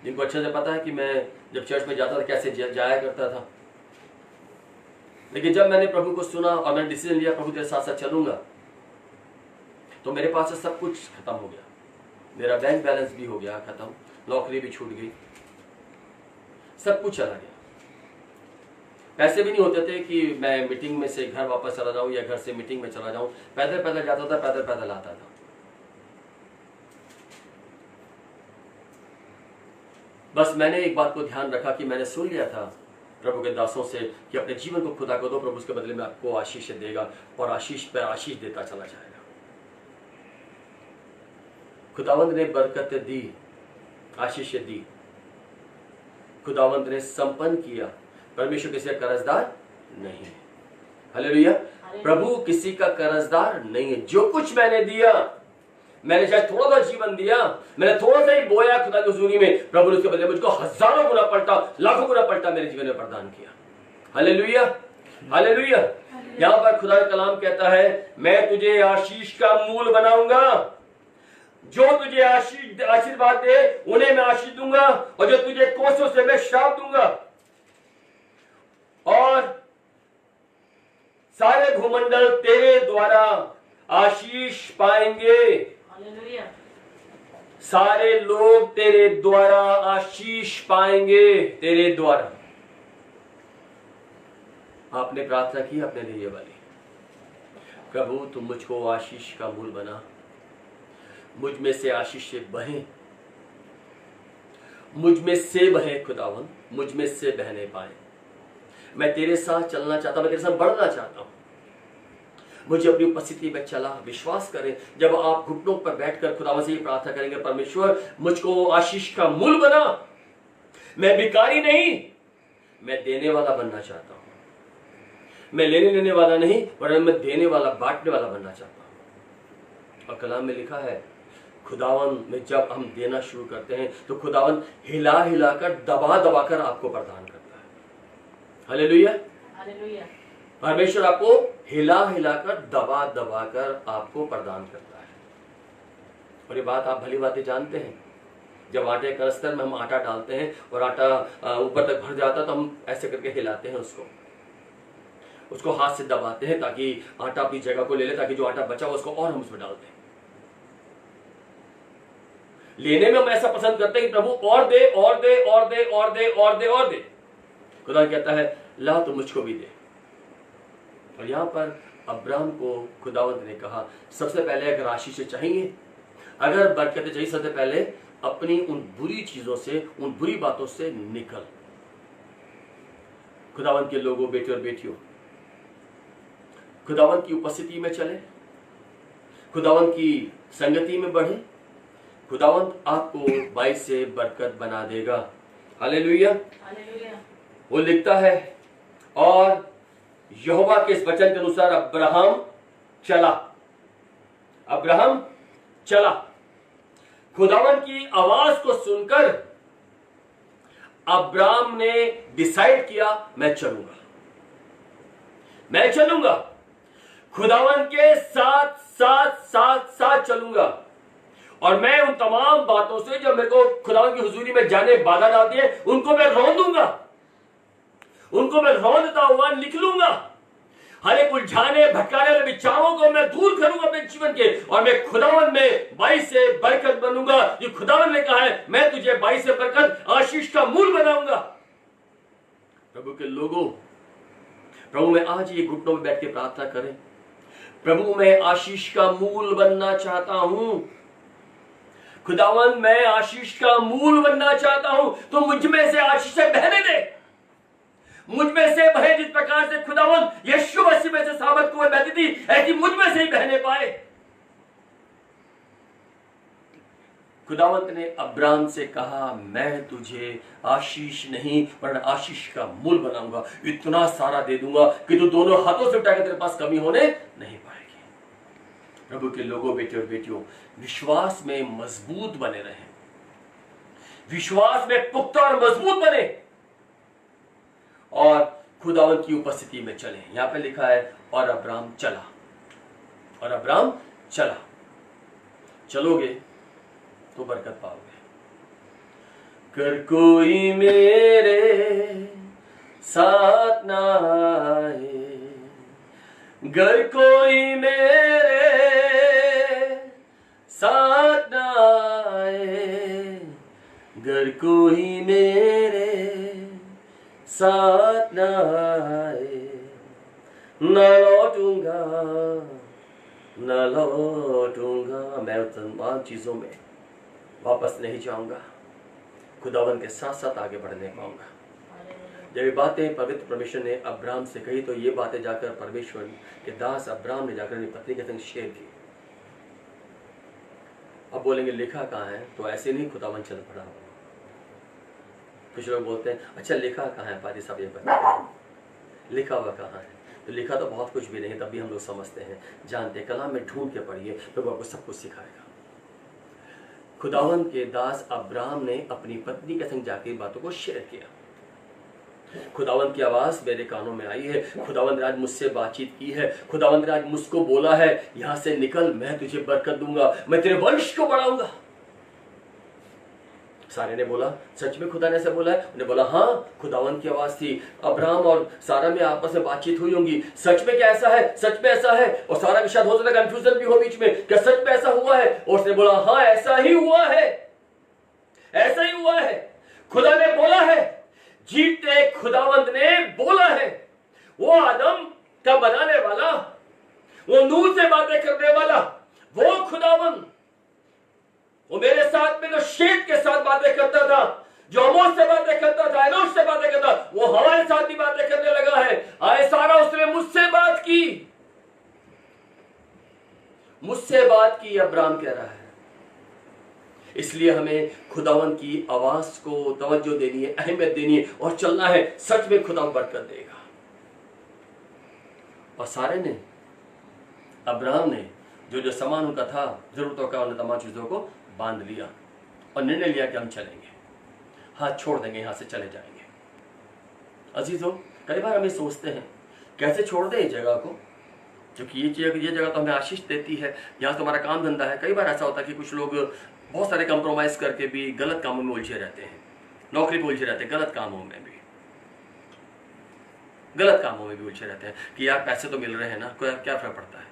जिनको अच्छे से पता है कि मैं जब चर्च में जाता था कैसे जाया करता था। लेकिन जब मैंने प्रभु को सुना और मैंने डिसीजन लिया प्रभु तेरे साथ साथ चलूंगा, तो मेरे पास से सब कुछ खत्म हो गया। मेरा बैंक बैलेंस भी हो गया खत्म, नौकरी भी छूट गई, सब कुछ चला गया। पैसे भी नहीं होते थे कि मैं मीटिंग में से घर वापस चला जाऊं या घर से मीटिंग में चला जाऊं। पैदल पैदल जाता था, पैदल पैदल आता था। बस मैंने एक बात को ध्यान रखा कि मैंने सुन लिया था प्रभु के दासों से कि अपने जीवन को खुदा को दो, प्रभु उसके बदले में आपको आशीष देगा और आशीष पर आशीष देता चला जाएगा। खुदावंद ने बरकत दी, आशीष दी, खुदावंद ने संपन्न किया। परमेश्वर किसी का कर्जदार नहीं है। हालेलुया। प्रभु किसी का कर्जदार नहीं है। जो कुछ मैंने दिया मैंने शायद थोड़ा सा जीवन दिया, मैंने थोड़ा सा ही बोया खुदा की हुजूरी में, प्रभु ने उसके बदले मुझको हजारों गुना पलटा, लाखों गुना पलटा मेरे जीवन में प्रदान किया। Hallelujah, hallelujah. यहां पर खुदा का कलाम कहता है, मैं तुझे आशीष का मूल बनाऊंगा, जो तुझे आशीर्वाद दे उन्हें मैं आशीष दूंगा, और जो तुझे कोसों से मैं श्राप दूंगा, और सारे भूमंडल तेरे द्वारा आशीष पाएंगे। सारे लोग तेरे द्वारा आशीष पाएंगे, तेरे द्वारा। आपने प्रार्थना की अपने लिए ये वाली, प्रभु तुम मुझको आशीष का मूल बना, मुझ में से आशीष बहे, मुझ में से बहे खुदावन, मुझ में से बहने पाए। मैं तेरे साथ चलना चाहता हूं, मैं तेरे साथ बढ़ना चाहता हूं। मुझे अपनी उपस्थिति में चला। विश्वास करें, जब आप घुटनों पर बैठकर खुदावन से ये प्रार्थना करेंगे, परमेश्वर मुझको आशीष का मूल बना, मैं भिखारी नहीं, मैं देने वाला बनना चाहता हूं। मैं लेने देने वाला नहीं, वरना मैं देने वाला, बांटने वाला बनना चाहता हूं। और कलाम में लिखा है, खुदावन में जब हम देना शुरू करते हैं तो खुदावन हिला हिलाकर, दबा दबाकर आपको प्रदान करता है। Hallelujah, hallelujah. परमेश्वर आपको हिला हिलाकर, दबा दबाकर आपको प्रदान करता है। और ये बात आप भली बातें जानते हैं, जब आटे का स्तर में हम आटा डालते हैं और आटा ऊपर तक भर जाता है तो हम ऐसे करके हिलाते हैं, उसको हाथ से दबाते हैं ताकि आटा अपनी जगह को ले ले, ताकि जो आटा बचा उसको और हम उसमें डालते हैं। लेने में हम ऐसा पसंद करते हैं कि प्रभु और दे, और दे, और दे, और दे, और दे, और दे। खुदा कहता है, ला तो मुझको भी दे। और यहां पर अब्राहम को खुदावंत ने कहा, सबसे पहले अगर आशीष चाहिए, अगर बरकतें चाहिए, सबसे पहले अपनी उन बुरी चीजों से, उन बुरी बातों से निकल। खुदावंत के लोगों, बेटे और बेटियों, खुदावंत की उपस्थिति में चले, खुदावंत की संगति में बढ़े, खुदावंत आपको 22 से बरकत बना देगा। Hallelujah, hallelujah. वो लिखता है, और यहोवा के इस वचन के अनुसार अब्राहम चला। अब्राहम चला। खुदावंत की आवाज को सुनकर अब्राहम ने डिसाइड किया, मैं चलूंगा, मैं चलूंगा, खुदावंत के साथ साथ साथ साथ चलूंगा। और मैं उन तमाम बातों से जो मेरे को खुदावंत की हुजूरी में जाने बाधा डालती है, उनको मैं रौंद दूंगा, उनको मैं रौंदता हुआ निकलूंगा। हर एक उलझाने भटकाने वाले विचारों को मैं दूर करूंगा अपने जीवन के, और मैं खुदावंत में 22 से बरकत बनूंगा। ये खुदावंत ने कहा है, मैं तुझे 22 से बरकत, आशीष का मूल बनाऊंगा। प्रभु के लोगों, प्रभु में आज ये घुटनों में बैठ के प्रार्थना करें, प्रभु मैं आशीष का मूल बनना चाहता हूं। खुदावंत मैं आशीष का मूल बनना चाहता हूं, तो मुझ में से आशीष बहने दे, मुझ में से बहे। जिस प्रकार से खुदावंत यीशु मसीह में से सामर्थ को बहती थी, ऐसी मुझ में से ही बहने पाए। खुदावंत ने अब्राहम से कहा, मैं तुझे आशीष नहीं पर आशीष का मूल बनाऊंगा, इतना सारा दे दूंगा कि तू दोनों हाथों से उठाकर तेरे पास कमी होने नहीं पाएगी। प्रभु के लोगों, बेटे और बेटियों, विश्वास में मजबूत बने रहें, विश्वास में पुख्ता और मजबूत बने, और खुदावंत की उपस्थिति में चले। यहां पे लिखा है, और अब्राहम चला, और अब्राहम चला। चलोगे तो बरकत पाओगे। कर कोई मेरे साथ ना आए, गर कोई मेरे साथ ना आए, गर कोई मेरे साथ ना आए, न लौटूंगा, न लौटूंगा। मैं तमाम चीजों में वापस नहीं जाऊंगा, खुदावंत के साथ साथ आगे बढ़ने पाऊंगा। जब ये बातें पवित्र परमेश्वर ने अब्राहम से कही, तो ये बातें जाकर परमेश्वर के दास अब्राहम ने जाकर अपनी पत्नी के संग शेयर की। अब बोलेंगे लिखा कहाँ है, तो ऐसे नहीं खुदावंत चल पड़ा। कुछ लोग बोलते हैं, अच्छा लिखा कहाँ है पादी साहब, ये बताइए लिखा हुआ कहाँ है। तो लिखा तो बहुत कुछ भी नहीं, तब भी हम लोग समझते हैं, जानते हैं। कलाम में ढूंढ के पढ़िए, तो वो आपको सब कुछ सिखाएगा। खुदावन के दास अब्राहम ने अपनी पत्नी के संग जाके बातों को शेयर किया। खुदावंत की आवाज मेरे कानों में आई है, खुदावंत ने आज मुझसे बातचीत की है, खुदावंत ने आज मुझको बोला है यहां से निकल, मैं तुझे बरकत दूंगा, मैं तेरे वंश को बढ़ाऊंगा। सारे ने बोला सच में खुदा ने ऐसा बोला है? उन्हें बोला हाँ, खुदावंत की आवाज थी। अब्राहम और सारा में आपस में बातचीत हुई होंगी, सच में क्या ऐसा है, सच में ऐसा है? और सारा के शायद हो सकता है कंफ्यूजन भी हो बीच में, क्या सच में ऐसा हुआ है? और उसने बोला हाँ ऐसा ही हुआ है, ऐसा ही हुआ है, खुदा ने बोला है, जीते खुदावंत ने बोला है। वो आदम का बनाने वाला, वो नूह से बातें करने वाला, वो खुदावंत, वो मेरे साथ में जो शेत के साथ बातें करता था, जो अमोस से बातें करता था, एनोश से बातें करता, वो हमारे साथ भी बातें करने लगा है। आए सारा उसने मुझसे बात की, मुझसे बात की, अब्राहम कह रहा है। इसलिए हमें खुदावन की आवाज को तवज्जो देनी है, अहमियत देनी है और चलना है। सच में खुदा बरकत देगा। और सारे ने, अब्राहम ने जो जो सामान उनका था, जरूरतों का, उन तमाम चीजों को बांध लिया और निर्णय लिया कि हम चलेंगे, हाथ छोड़ देंगे, यहां से चले जाएंगे। अजीजों, कई बार हमें सोचते हैं कैसे छोड़ दें इस जगह को, क्योंकि ये जगह तो हमें आशीष देती है, यहाँ तो हमारा काम धंधा है। कई बार ऐसा होता है कि कुछ लोग बहुत सारे कंप्रोमाइज करके भी गलत कामों में उलझे रहते हैं, नौकरी पे उलझे रहते हैं, गलत कामों में भी उलझे रहते हैं कि यार पैसे तो मिल रहे हैं ना, कोई क्या फर्क पड़ता है।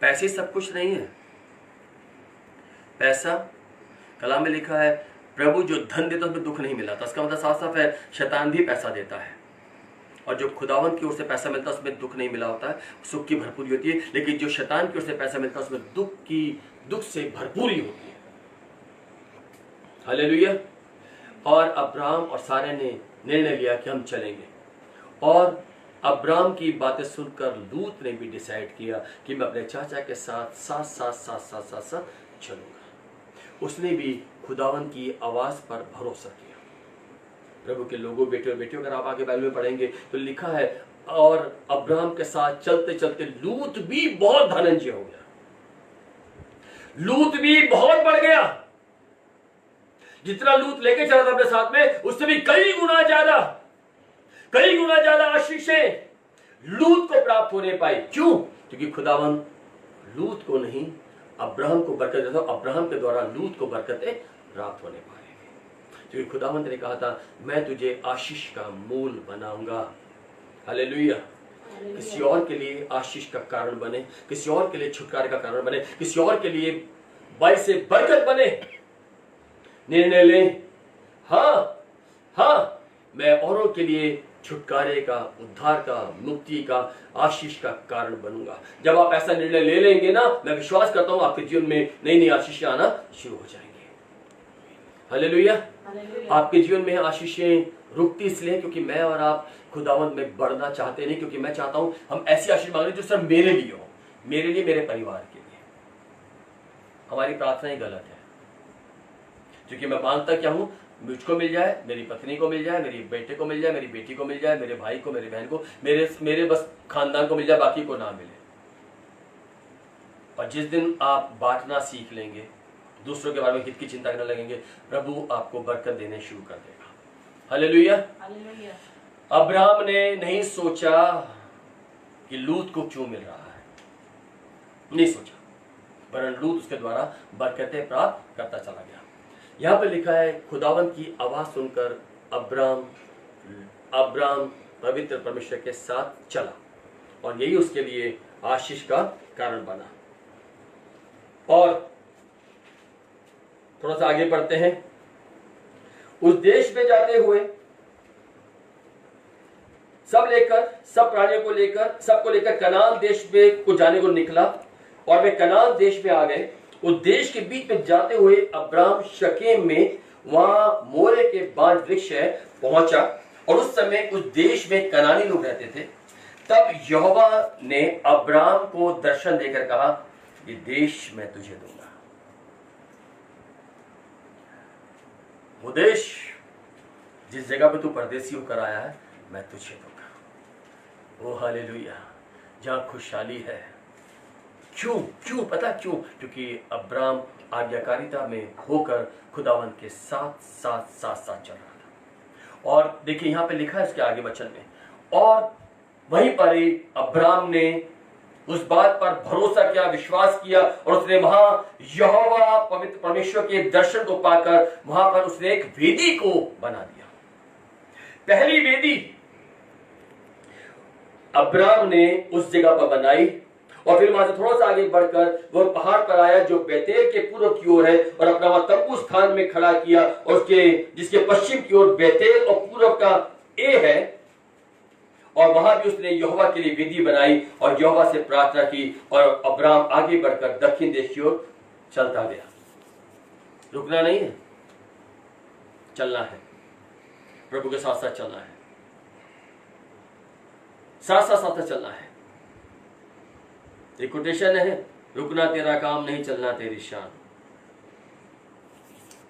पैसे सब कुछ नहीं है। पैसा, कलाम में लिखा है प्रभु जो धन देता उसमें दुख नहीं मिला, तो इसका मतलब साफ साफ है शैतान भी पैसा देता है, और जो खुदावंत की ओर से पैसा मिलता है उसमें दुख नहीं मिला होता है, सुख की भरपूरी होती है। लेकिन जो शैतान की ओर से पैसा मिलता है उसमें दुख से भरपूरी होती है। हालेलुया। और अब्राहम और सारे ने निर्णय लिया कि हम चलेंगे, और अब्राहम की बातें सुनकर लूत ने भी डिसाइड किया कि मैं अपने चाचा के साथ साथ चलूंगा। उसने भी खुदावन की आवाज पर भरोसा किया। प्रभु के लोगों, बेटे और बेटियों, अगर आप आगे बाइबल में पढ़ेंगे तो लिखा है और अब्राहम के साथ चलते चलते लूत भी बहुत धनंजय हो गया, लूत भी बहुत बढ़ गया। जितना लूत लेके चला था अपने साथ में, उससे भी कई गुना ज्यादा आशीषें लूत को प्राप्त होने पाई। क्यों? क्योंकि खुदावन लूत को नहीं, अब्राहम को बरकत देता, अब्राहम के द्वारा लूत को बरकतें प्राप्त होने पाएंगे। क्योंकि खुदावंत ने कहा था मैं तुझे आशीष का मूल बनाऊंगा। हालेलुया। किसी और के लिए आशीष का कारण बने, किसी और के लिए छुटकारे का कारण बने, किसी और के लिए बाइस से बरकत बने। निर्णय लें, हाँ मैं औरों के लिए छुटकारे का, उद्धार का, मुक्ति का, आशीष का कारण बनूंगा। जब आप ऐसा निर्णय ले लेंगे ना, मैं विश्वास करता हूं आपके जीवन में नई नई आशीषें आना शुरू हो जाएंगे। हालेलुया। आपके जीवन में आशीषें रुकती इसलिए क्योंकि मैं और आप खुदावंत में बढ़ना चाहते नहीं, क्योंकि मैं चाहता हूं हम ऐसी आशीष मांगे जो सिर्फ मेरे लिए हो, मेरे लिए, मेरे परिवार के लिए। हमारी प्रार्थनाएं गलत है, क्योंकि मैं मांगता क्या हूं, मुझको मिल जाए, मेरी पत्नी को मिल जाए, मेरी बेटे को मिल जाए, मेरी बेटी को मिल जाए, मेरे भाई को, मेरी बहन को, मेरे बस खानदान को मिल जाए, बाकी को ना मिले। और जिस दिन आप बांटना सीख लेंगे, दूसरों के बारे में हित की चिंता करने लगेंगे, प्रभु आपको बरकत देने शुरू कर देगा। हालेलुया। अब्राहम ने नहीं सोचा कि लूत को क्यों मिल रहा है, नहीं सोचा, वरन लूत उसके द्वारा बरकतें प्राप्त करता चला गया। यहां पर लिखा है खुदावंत की आवाज सुनकर अब्राहम पवित्र परमेश्वर के साथ चला, और यही उसके लिए आशीष का कारण बना। और थोड़ा सा आगे पढ़ते हैं। उस देश में जाते हुए सब प्राणियों को लेकर, सबको लेकर कनान देश में को जाने को निकला, और वे कनान देश में आ गए। उस देश के बीच में जाते हुए अब्राहम शकेम में, वहां मोरे के बांज वृक्ष है, पहुंचा, और उस समय उस देश में कनानी लोग रहते थे। तब यहोवा ने अब्राहम को दर्शन देकर कहा, ये देश मैं तुझे दूंगा। वो देश जिस जगह पे तू परदेसी होकर आया है, मैं तुझे दूंगा। ओ हालेलुया। जहां खुशहाली है, क्यों क्यों पता क्यों? क्योंकि अब्राम आज्ञाकारिता में होकर खुदावन के साथ साथ साथ साथ चल रहा था। और देखिए यहां पे लिखा है इसके आगे वचन में, और वहीं पर ही अब्राम ने उस बात पर भरोसा किया, विश्वास किया, और उसने वहां यहोवा पवित्र परमेश्वर के दर्शन को पाकर वहां पर उसने एक वेदी को बना दिया। पहली वेदी अब्राम ने उस जगह पर बनाई, और फिर वहां से थोड़ा सा आगे बढ़कर वो पहाड़ पर आया जो बेतेल के पूर्व की ओर है, और अपना वहां तंबू स्थान में खड़ा किया, और उसके जिसके पश्चिम की ओर बेतेल और पूर्व का ए है, और वहां भी उसने यहोवा के लिए वेदी बनाई और यहोवा से प्रार्थना की, और अब्राम आगे बढ़कर दक्षिण देश की ओर चलता गया। रुकना नहीं है, चलना है, प्रभु के साथ साथ चलना है, साथ साथ साथ चलना है। एक कोटेशन है, रुकना तेरा काम नहीं, चलना तेरी शान।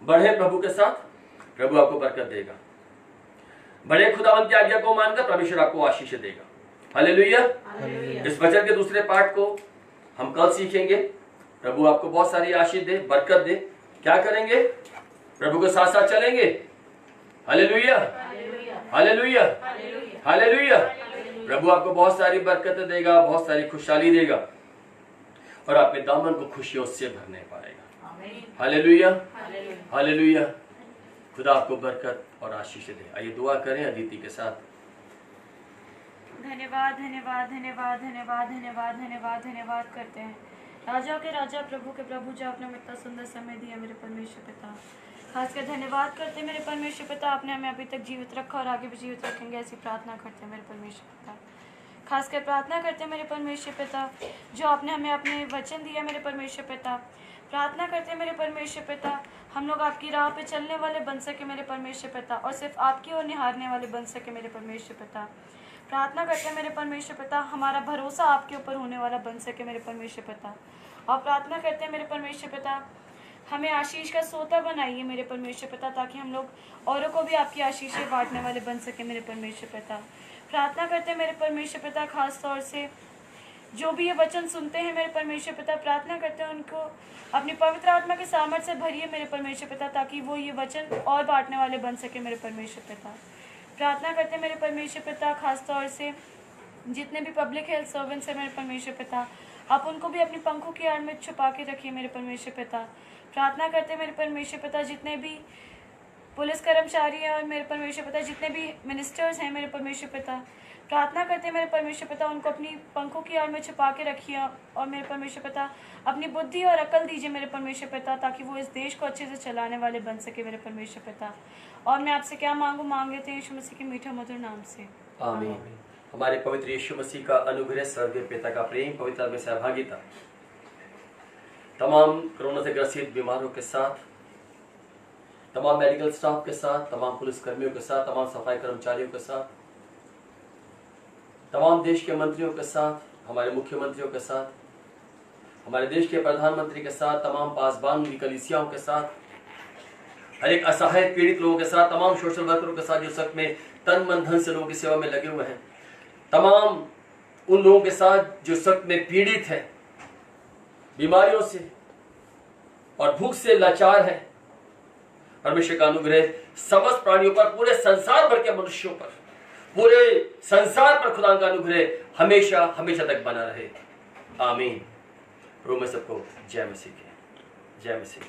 बढ़े प्रभु के साथ, प्रभु आपको बरकत देगा। बड़े खुदावन की आज्ञा को मानकर परमेश्वर आपको आशीष देगा। हालेलुया। इस वचन के दूसरे पार्ट को हम कल सीखेंगे। प्रभु आपको बहुत सारी आशीष दे, बरकत दे। क्या करेंगे? प्रभु के साथ साथ चलेंगे। Hallelujah, hallelujah, hallelujah. प्रभु आपको बहुत सारी बरकत देगा, बहुत सारी खुशहाली देगा, और आपके दामन को खुशियों से भरने पाएगा। Hallelujah, hallelujah. खुदा आपको बरकत और आशीष दे। आइए दुआ करें अदिति के साथ। धन्यवाद धन्यवाद धन्यवाद धन्यवाद धन्यवाद धन्यवाद धन्यवाद करते हैं राजा के राजा, प्रभु के प्रभु, जो आपने हमें इतना सुंदर समय दिया मेरे परमेश्वर पिता। खासकर धन्यवाद करते हैं मेरे परमेश्वर पिता, आपने हमें अभी तक जीवित रखा और आगे भी जीवित रखेंगे, ऐसी प्रार्थना करते हैं मेरे परमेश्वर पिता। खासकर प्रार्थना करते हैं मेरे परमेश्वर पिता, जो आपने हमें अपने वचन दिया मेरे परमेश्वर पिता। प्रार्थना करते हैं मेरे परमेश्वर पिता, हम लोग आपकी राह पे चलने वाले बन सके मेरे परमेश्वर पिता, और सिर्फ आपकी ओर निहारने वाले बन सके मेरे परमेश्वर पिता। प्रार्थना करते हैं मेरे परमेश्वर पिता, हमारा भरोसा आपके ऊपर होने वाला बन सके मेरे परमेश्वर पिता। और प्रार्थना करते हैं मेरे परमेश्वर पिता, हमें आशीष का सोता बनाइए मेरे परमेश्वर पिता, ताकि हम लोग औरों को भी आपकी आशीषें बांटने वाले बन सके मेरे परमेश्वर पिता। प्रार्थना करते हैं मेरे परमेश्वर पिता, खास तौर से जो भी ये वचन सुनते हैं मेरे परमेश्वर पिता, प्रार्थना करते हैं उनको अपनी पवित्र आत्मा के सामर्थ्य से भरिए मेरे परमेश्वर पिता, ताकि वो ये वचन और बांटने वाले बन सके मेरे परमेश्वर पिता। प्रार्थना करते हैं मेरे परमेश्वर पिता, खास तौर से जितने भी पब्लिक हेल्थ सर्वेंट्स हैं मेरे परमेश्वर पिता, आप उनको भी अपनी पंखों की आड़ में छुपा के रखिए मेरे परमेश्वर पिता। प्रार्थना करते हैं मेरे परमेश्वर पिता, जितने भी पुलिस कर्मचारी हैं और मेरे परमेश्वर पिता जितने भी मिनिस्टर्स हैं मेरे परमेश्वर पिता, प्रार्थना करते हैं मेरे परमेश्वर पिता, उनको अपनी पंखों की आड़ में छुपा के रखिए, और मेरे परमेश्वर पिता अपनी बुद्धि और अकल दीजिए मेरे परमेश्वर पिता, ताकि वो इस देश को अच्छे से चलाने वाले बन सके मेरे परमेश्वर पिता। और मैं आपसे क्या मांगू, मांग लेते हैं यीशु मसीह के मीठा मधुर नाम से, आमीन। हमारे पवित्र यीशु मसीह का अनुग्रह, स्वर्गीय पिता का प्रेम, पवित्र में सहभागिता तमाम कोरोना से ग्रसित बीमारों के साथ, तमाम मेडिकल स्टाफ के साथ, तमाम पुलिस कर्मियों के साथ, तमाम सफाई कर्मचारियों के साथ, तमाम देश के मंत्रियों के साथ, हमारे मुख्यमंत्रियों के साथ, हमारे देश के प्रधानमंत्री के साथ, तमाम पासबान की कलीसियाओं के साथ, हर एक असहाय पीड़ित लोगों के साथ, तमाम सोशल वर्करों के साथ जो सख्त में तन मन धन से लोगों की सेवा में लगे हुए हैं, तमाम उन लोगों के साथ जो सख्त में पीड़ित है, बीमारियों से और भूख से लाचार है। परमेश्वर का अनुग्रह समस्त प्राणियों पर, पूरे संसार भर के मनुष्यों पर, पूरे संसार पर खुदा का अनुग्रह हमेशा हमेशा तक बना रहे। आमीन। प्रभु में सबको जय मसीह की, जय मसीह।